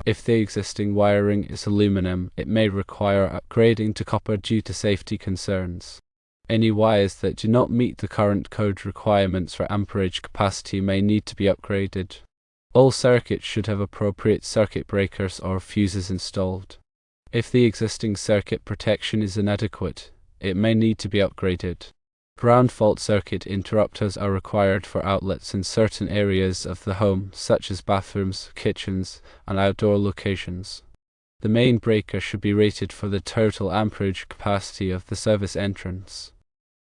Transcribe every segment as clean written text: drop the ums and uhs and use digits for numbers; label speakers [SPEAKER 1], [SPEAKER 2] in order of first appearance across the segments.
[SPEAKER 1] If the existing wiring is aluminum, it may require upgrading to copper due to safety concerns. Any wires that do not meet the current code requirements for amperage capacity may need to be upgraded. All circuits should have appropriate circuit breakers or fuses installed. If the existing circuit protection is inadequate, it may need to be upgraded. Ground fault circuit interrupters are required for outlets in certain areas of the home, such as bathrooms, kitchens, and outdoor locations. The main breaker should be rated for the total amperage capacity of the service entrance.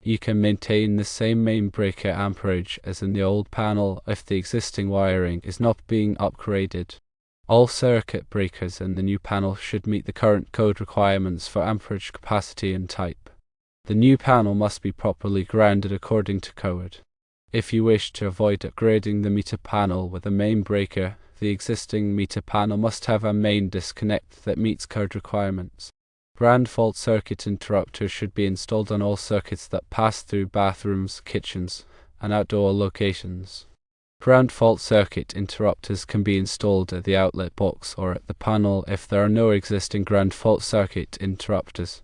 [SPEAKER 1] You can maintain the same main breaker amperage as in the old panel if the existing wiring is not being upgraded. All circuit breakers in the new panel should meet the current code requirements for amperage capacity and type. The new panel must be properly grounded according to code. If you wish to avoid upgrading the meter panel with a main breaker, the existing meter panel must have a main disconnect that meets code requirements. Ground fault circuit interrupters should be installed on all circuits that pass through bathrooms, kitchens, and outdoor locations. Ground fault circuit interrupters can be installed at the outlet box or at the panel if there are no existing ground fault circuit interrupters.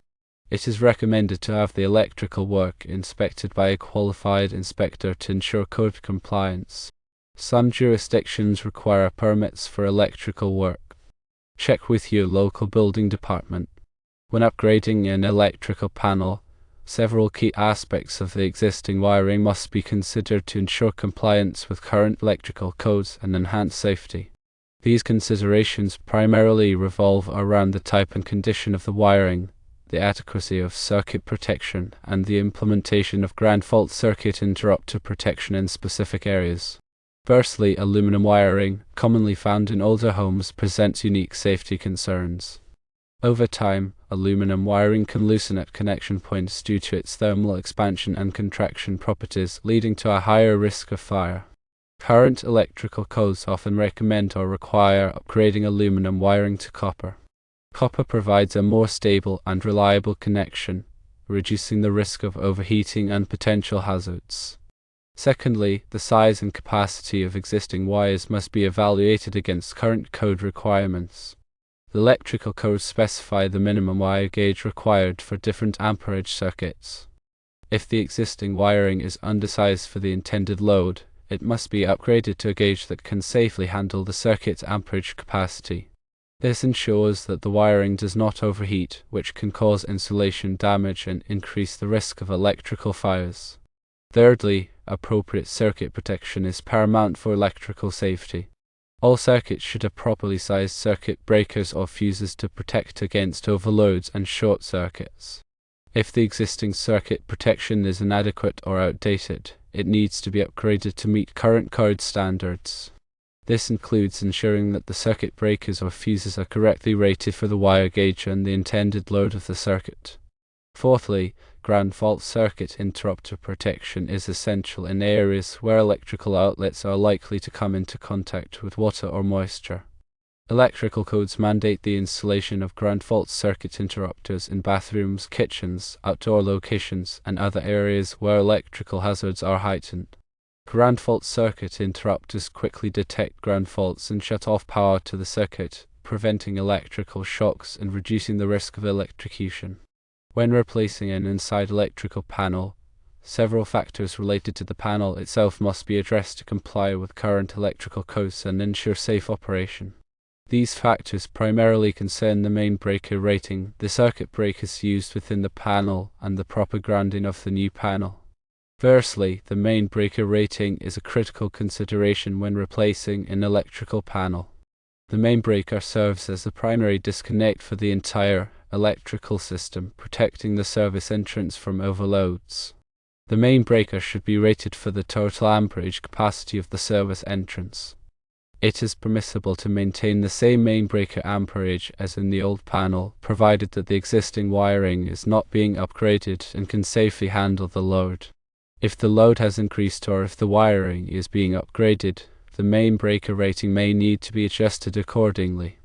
[SPEAKER 1] It is recommended to have the electrical work inspected by a qualified inspector to ensure code compliance. Some jurisdictions require permits for electrical work. Check with your local building department. When upgrading an electrical panel, several key aspects of the existing wiring must be considered to ensure compliance with current electrical codes and enhance safety. These considerations primarily revolve around the type and condition of the wiring, the adequacy of circuit protection, and the implementation of ground fault circuit interrupter protection in specific areas. Firstly, aluminum wiring, commonly found in older homes, presents unique safety concerns. Over time, aluminum wiring can loosen at connection points due to its thermal expansion and contraction properties, leading to a higher risk of fire. Current electrical codes often recommend or require upgrading aluminum wiring to copper. Copper provides a more stable and reliable connection, reducing the risk of overheating and potential hazards. Secondly, the size and capacity of existing wires must be evaluated against current code requirements. The electrical codes specify the minimum wire gauge required for different amperage circuits. If the existing wiring is undersized for the intended load, it must be upgraded to a gauge that can safely handle the circuit's amperage capacity. This ensures that the wiring does not overheat, which can cause insulation damage and increase the risk of electrical fires. Thirdly, appropriate circuit protection is paramount for electrical safety. All circuits should have properly sized circuit breakers or fuses to protect against overloads and short circuits. If the existing circuit protection is inadequate or outdated, it needs to be upgraded to meet current code standards. This includes ensuring that the circuit breakers or fuses are correctly rated for the wire gauge and the intended load of the circuit. Fourthly, ground fault circuit interrupter protection is essential in areas where electrical outlets are likely to come into contact with water or moisture. Electrical codes mandate the installation of ground fault circuit interrupters in bathrooms, kitchens, outdoor locations, and other areas where electrical hazards are heightened. Ground fault circuit interrupters quickly detect ground faults and shut off power to the circuit, preventing electrical shocks and reducing the risk of electrocution. When replacing an inside electrical panel, several factors related to the panel itself must be addressed to comply with current electrical codes and ensure safe operation. These factors primarily concern the main breaker rating, the circuit breakers used within the panel, and the proper grounding of the new panel. Firstly, the main breaker rating is a critical consideration when replacing an electrical panel. The main breaker serves as the primary disconnect for the entire electrical system, protecting the service entrance from overloads. The main breaker should be rated for the total amperage capacity of the service entrance. It is permissible to maintain the same main breaker amperage as in the old panel, provided that the existing wiring is not being upgraded and can safely handle the load. If the load has increased or if the wiring is being upgraded, the main breaker rating may need to be adjusted accordingly.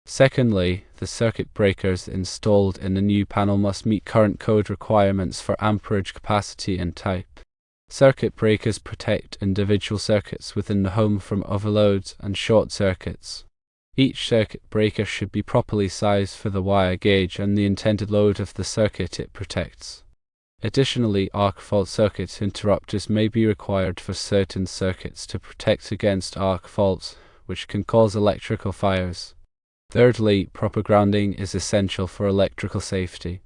[SPEAKER 1] Secondly, the circuit breakers installed in the new panel must meet current code requirements for amperage capacity and type. Circuit breakers protect individual circuits within the home from overloads and short circuits. Each circuit breaker should be properly sized for the wire gauge and the intended load of the circuit it protects. Additionally, arc fault circuit interrupters may be required for certain circuits to protect against arc faults, which can cause electrical fires. Thirdly, proper grounding is essential for electrical safety.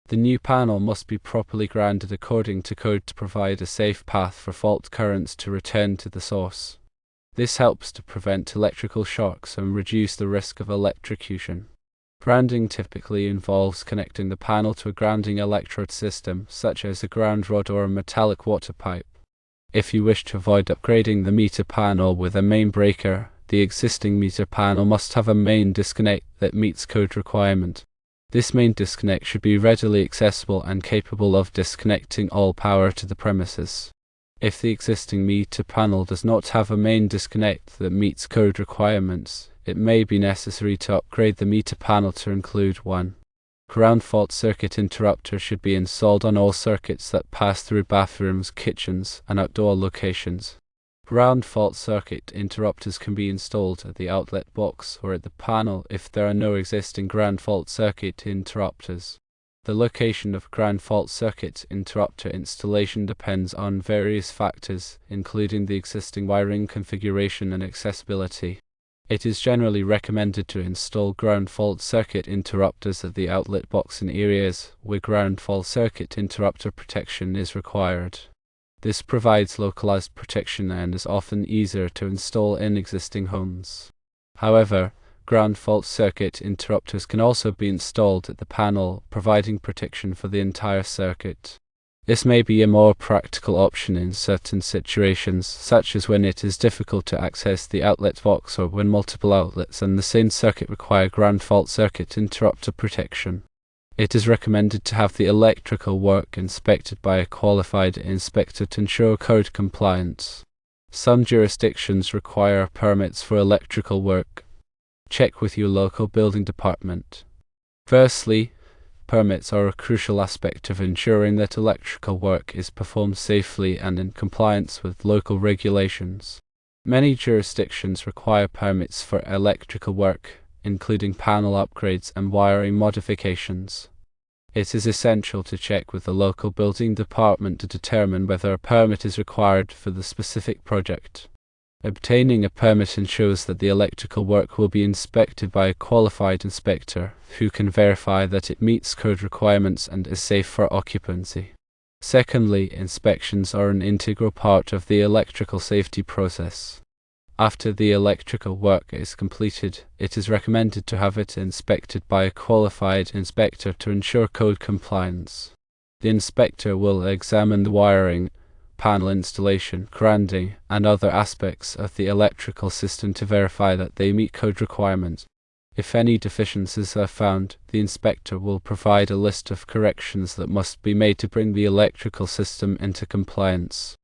[SPEAKER 1] The new panel must be properly grounded according to code to provide a safe path for fault currents to return to the source. This helps to prevent electrical shocks and reduce the risk of electrocution. Grounding typically involves connecting the panel to a grounding electrode system, such as a ground rod or a metallic water pipe. If you wish to avoid upgrading the meter panel with a main breaker, the existing meter panel must have a main disconnect that meets code requirement. This main disconnect should be readily accessible and capable of disconnecting all power to the premises. If the existing meter panel does not have a main disconnect that meets code requirements, it may be necessary to upgrade the meter panel to include one. Ground fault circuit interrupter should be installed on all circuits that pass through bathrooms, kitchens, and outdoor locations. Ground fault circuit interrupters can be installed at the outlet box or at the panel if there are no existing ground fault circuit interrupters. The location of ground fault circuit interrupter installation depends on various factors, including the existing wiring configuration and accessibility. It is generally recommended to install ground fault circuit interrupters at the outlet box in areas where ground fault circuit interrupter protection is required. This provides localized protection and is often easier to install in existing homes. However, ground fault circuit interrupters can also be installed at the panel, providing protection for the entire circuit. This may be a more practical option in certain situations, such as when it is difficult to access the outlet box or when multiple outlets and the same circuit require ground fault circuit interrupter protection. It is recommended to have the electrical work inspected by a qualified inspector to ensure code compliance. Some jurisdictions require permits for electrical work. Check with your local building department. Firstly, permits are a crucial aspect of ensuring that electrical work is performed safely and in compliance with local regulations. Many jurisdictions require permits for electrical work, including panel upgrades and wiring modifications. It is essential to check with the local building department to determine whether a permit is required for the specific project. Obtaining a permit ensures that the electrical work will be inspected by a qualified inspector who can verify that it meets code requirements and is safe for occupancy. Secondly, inspections are an integral part of the electrical safety process. After the electrical work is completed, it is recommended to have it inspected by a qualified inspector to ensure code compliance. The inspector will examine the wiring, panel installation, grounding, and other aspects of the electrical system to verify that they meet code requirements. If any deficiencies are found, the inspector will provide a list of corrections that must be made to bring the electrical system into compliance.